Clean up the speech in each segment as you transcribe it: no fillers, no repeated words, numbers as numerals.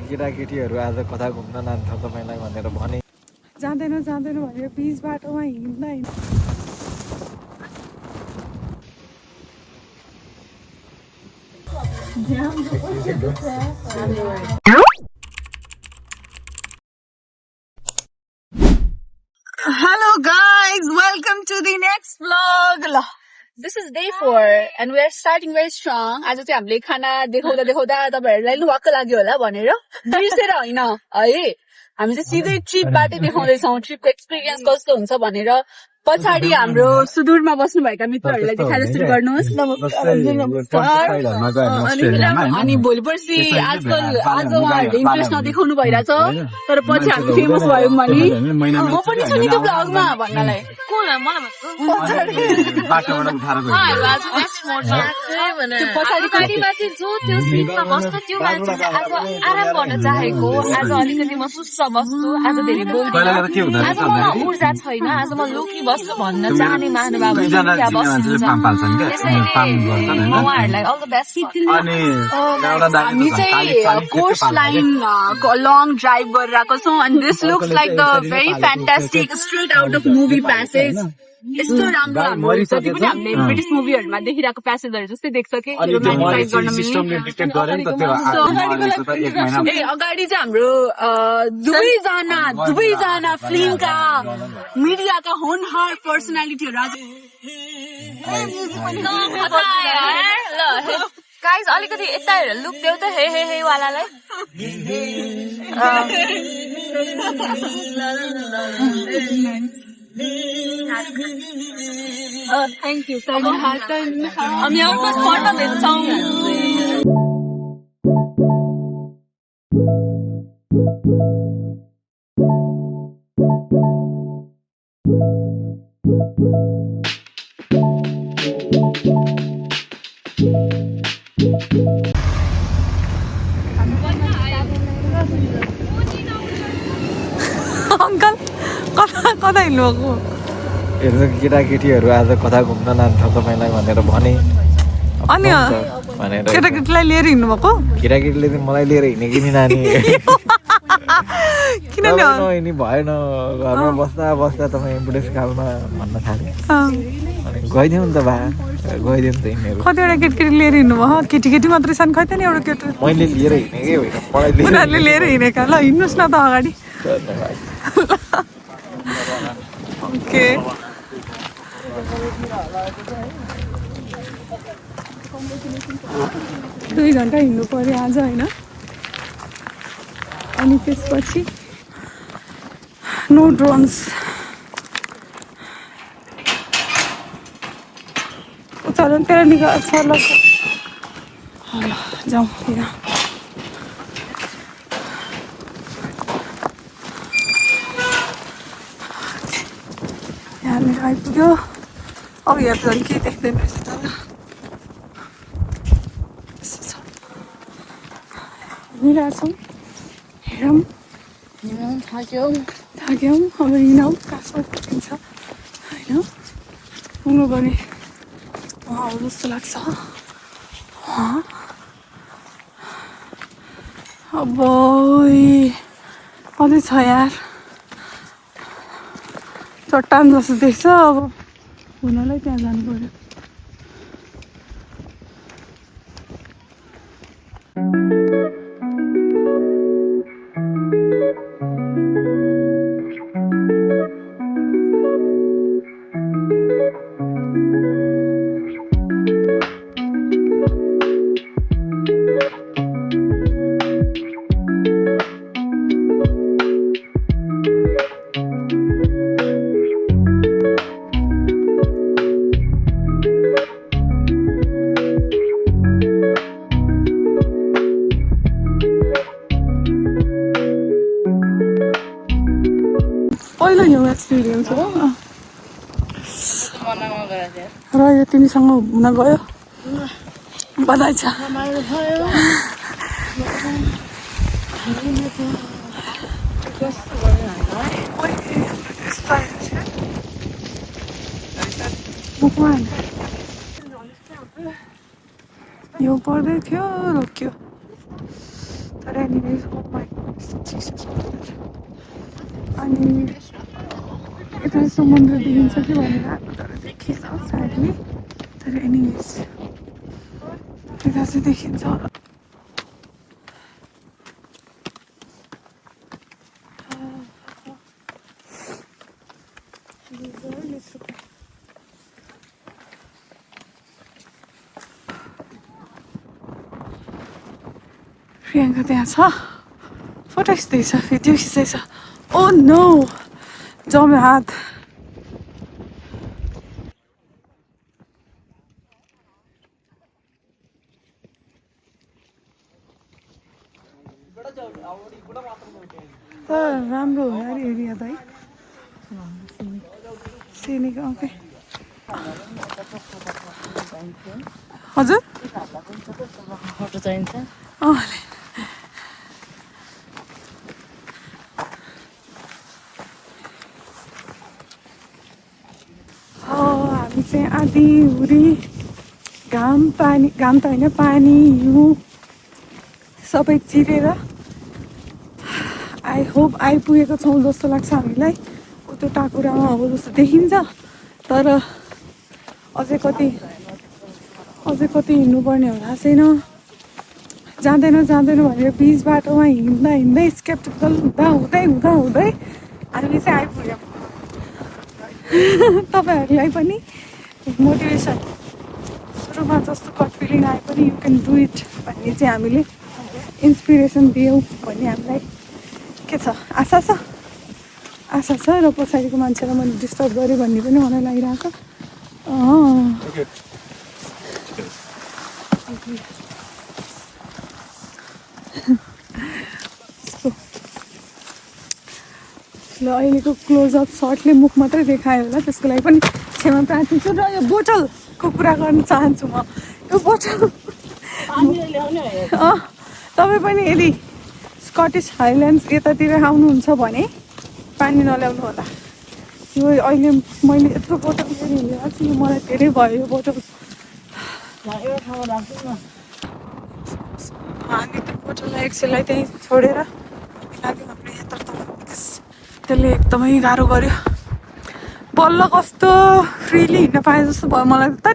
केटाकेटीहरू आज कता घुम्न लान्छ तपाईँलाई भनेर भने जाँदैन भनेर बिच बाटोमा हिँड्दा Hello guys, welcome to the next vlog. This is day 4 and we are starting very strong. आज चाहिँ हामीले खाना देखाउँदा तपाईहरुलाई लुवाक्क लाग्यो होला भनेर बिर्सेर हैन है हामी चाहिँ सिधै ट्रिपबाटै देखाउँदै छौं ट्रिपको एक्सपीरियन्स कस्तो हुन्छ भनेर पछाडी हाम्रो सुदूरमा बस्नु भएका मित्रहरुलाई देखाएर सुरु गर्नुहोस् नमस्कार अनि भोलि पर्सि आजकल आज उहाँहरुले इन्ट्रेस्ट नदेखाउनु भइराछ तर पछि हामी फेमस भयौं भने म पनि छु नि त्यो ब्लगमा भन्नलाई पछाडिमा चाहिँ जो त्यो सिटमा बस्छ त्यो मान्छे चाहिँ आज आराम गर्न चाहेको आज अलिकति म सुस्त बस्छु आज धेरै बोल्दिनँ आज मलाई ऊर्जा छैन आज म लोकी बस्छु भन्न चाहने महानुभावहरू त्यहाँ बस्नुहुन्छ त्यसैले उहाँहरूलाई अल द बेस्ट हामी चाहिँ कोस्ट लाइन लङ ड्राइभ गरेर आएको छौँ and this looks like the very fantastic straight out of movie passage यस्तो राम्रो हाम्रो जति पनि हामीले ब्रिटिस मुभीहरूमा देखिरहेको प्यासेजहरू जस्तै देख्छ कि रोमान्टिसाइज गर्न मिल्ने अगाडि चाहिँ हाम्रो दुवैजना फिल्मका मिडियाका होनहार पर्सनालिटीहरू आज गाइज अलिकति यता हेरेर लुक देऊ त हे वालालाई थ्याङ्क यू हामी आउनुहोस् फोटो भेट्छौँ अंकल कता हिँड्नुभएको हेर्नु केटाकेटीहरू आज कता घुम्न लान्छ तपाईँलाई भनेर भने अनि केटाकेटीलाई लिएर हिँड्नुभएको केटाकेटीले चाहिँ मलाई लिएर हिँडेको नि नानी किन नहिँड्ने भएन घरमा बस्दा तपाईँ बुढेसकालमा भन्न थाल्यो अनि गइदिउँ नि त भा गइदिउँ त हिँडेर कतिवटा केटी लिएर हिँड्नुभयो केटी मात्रै छन् खै त नि एउटा केटी मैले लिएर हिँडेकै होइन मलाई उनीहरूले लिएर हिँडेका ल हिँड्नुहोस् न त अगाडि ओके 2 घन्टा हिँड्नु पर्यो आज होइन अनि त्यसपछि नो ड्रोन्स चल तेरा निकाल चल जाऊँ यहाँ मेरो आइपुग्यो अब यहाँ झन् केही देख्दैन रहेछ तर हिँडिरहेछौँ हेरौँ थाक्यौँ अब हिँडौँ कहाँ पुगिन्छ होइन पुग्नु पर्ने हो जस्तो लाग्छ अब अझै छ यार चट्टान जस्तो देख्छ अब हुनलाई त्यहाँ जानु पर्यो पहिलो न्यू एक्सपिरियन्स हो र यो तिमीसँग हुन गयो बधाई छ यो पर्दै थियो रोक्यो तर एनिवेज ओ माई जिसस अनि यता समुद्र देखिन्छ कि भनेर आएको तर देखिन्छ सायदली तर एनिवेज यता चाहिँ देखिन्छ होला प्रियङ्का त्यहाँ छ फोटो खिच्दैछ भिडियो खिच्दैछ ओ नो जम्यो हात राम्रो हो यार एरिया त है सिनेको ओके हजुर फोटो चाहिन्छ हामी चाहिँ आधी हुरी घाम पानी घाम त होइन पानी हिउँ सबै चिरेर आई होप आइपुगेको छौँ जस्तो लाग्छ हामीलाई त्यो टाकुरामा हो जस्तो देखिन्छ तर अझै कति हिँड्नुपर्ने होला छैन जाँदैन भनेर बिच बाटोमा हिँड्दै स्केप्टिकल हुँदै हामी चाहिँ आइपुग्यौँ तपाईँहरूलाई पनि मोटिभेसन सुरुमा जस्तो कट फिलिङ आए पनि यु क्यान डु इट भन्ने चाहिँ हामीले इन्सपिरेसन दियौँ भन्ने हामीलाई के छ आशा छ र पछाडिको मान्छेलाई मैले डिस्टर्ब गरेँ भन्ने पनि मलाई लागिरहेको ल अहिलेको क्लोजअप सर्टले मुख मात्रै देखायो होला त्यसको लागि पनि क्षमा प्रार्थी छु र यो बोतलको कुरा गर्न चाहन्छु म यो बोतल तपाईँ पनि यदि स्कटिस हाइल्यान्ड्स यतातिर आउनुहुन्छ भने पानी नल्याउनु होला यो अहिले मैले यत्रो बोतल लिएर हिँडेको छु यो मलाई धेरै भयो यो बोतल हामी त्यो बोतललाई एकछिनलाई त्यहीँ छोडेर लाग्यो हाम्रो यतातर्फ त्यसले एकदमै गाह्रो गर्यो बल्ल कस्तो फ्रिली हिँड्न पाए जस्तो भयो मलाई त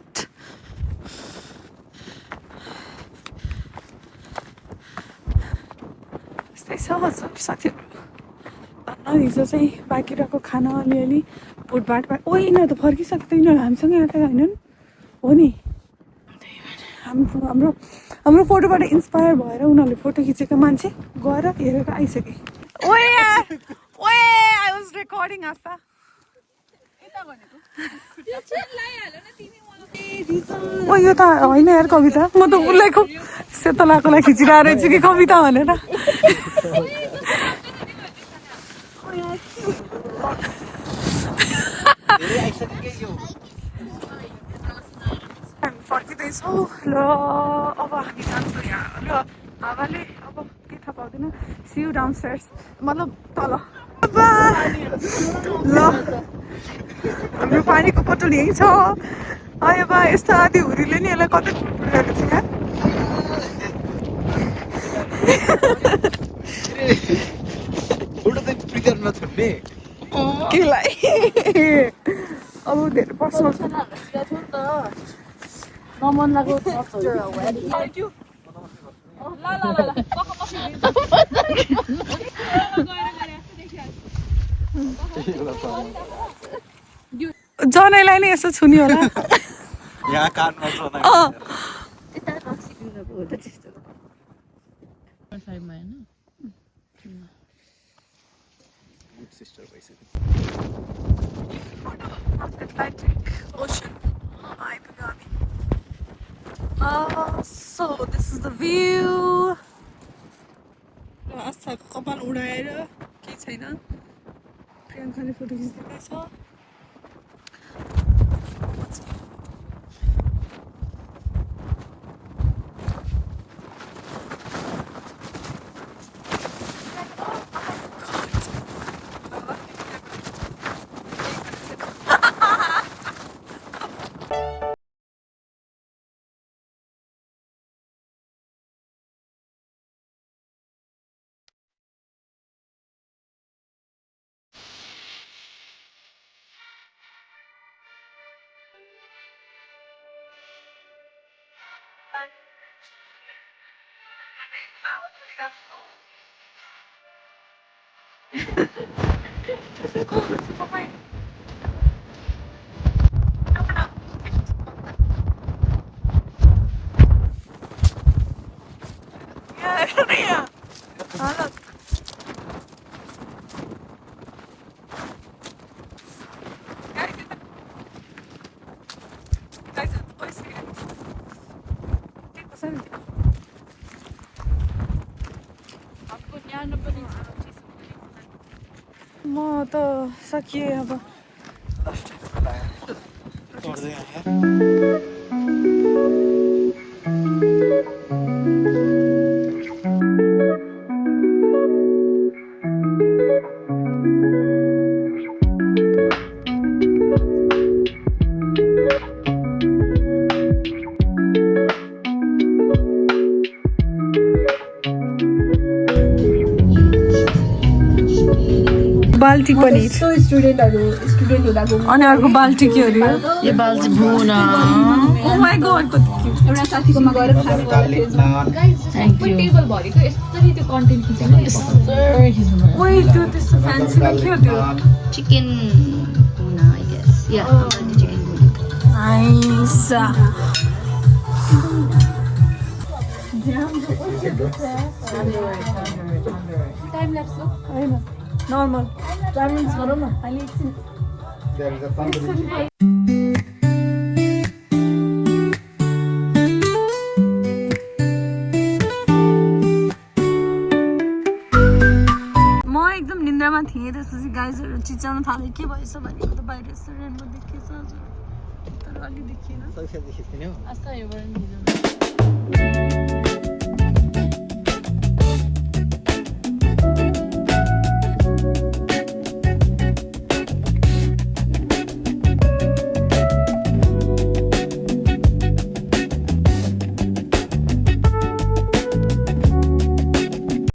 यस्तै छ हजुर साथीहरू धन्न हिजो चाहिँ बाँकी रहेको खाना अलिअलि भुटभाट ओ यिनीहरू त फर्किसक्यो त यिनीहरू हामीसँगै आएको होइनन् हो नि हाम्रो फोटोबाट इन्सपायर भएर उनीहरूले फोटो खिचेको मान्छे गएर हेरेर आइसके ओए आई वाज रेकर्डिङ आस्था ओ यो त होइन यार कविता म त उसलाई सेतलाकोलाई खिचिरहेको रहेछु कि कविता भनेर हामी फर्किँदैछौँ ल अब हामी जान्छौँ यहाँ ल हावाले अब के थाहा पाउँदैन सियु डाउन स्टेयर्स मतलब तल ल हाम्रो पानीको बोतल यहीँ छ आयो बा यस्तो आधी हुरीले नि यसलाई कतै पुऱ्याएको छ यहाँ केलाई अब धेरै पर्सनल छ नमन लाग्यो जनैलाई नै यसो छुनी होला यहाँ कानमा छ Atlantic Ocean. So this is the view. आस्थाको कपाल उडाएर केही छैन प्रियङ्काले फोटो खिच्दैछ म त सकिएँ अब बाल्टी पनिर स्टुडेन्ट हुँदाको अनि अर्को बाल्टी के अरे यो बाल्टी भुना ओ माई गॉड एउटा साथीकोमा गएर खाने टेबल भरिको यस्तरी त्यो कन्टेन्ट खिचेको वेट त्यो त्यस्तो फ्यान्सीमा के हो त्यो चिकन भुना आई गेस या चिकन भुना नाइस टाइम ल्याप्स हो हैन नर्मल 4 मिनेट्स गरौँ न अहिले एकछिन म एकदम निन्द्रामा थिएँ त्यसपछि गाइजहरू चिच्याउन थाले के भएछ भनेको त बाहिर रेस्टुरेन्टमा देखिएछ हजुर तर अलि देखिएन देखिएन आस्था यो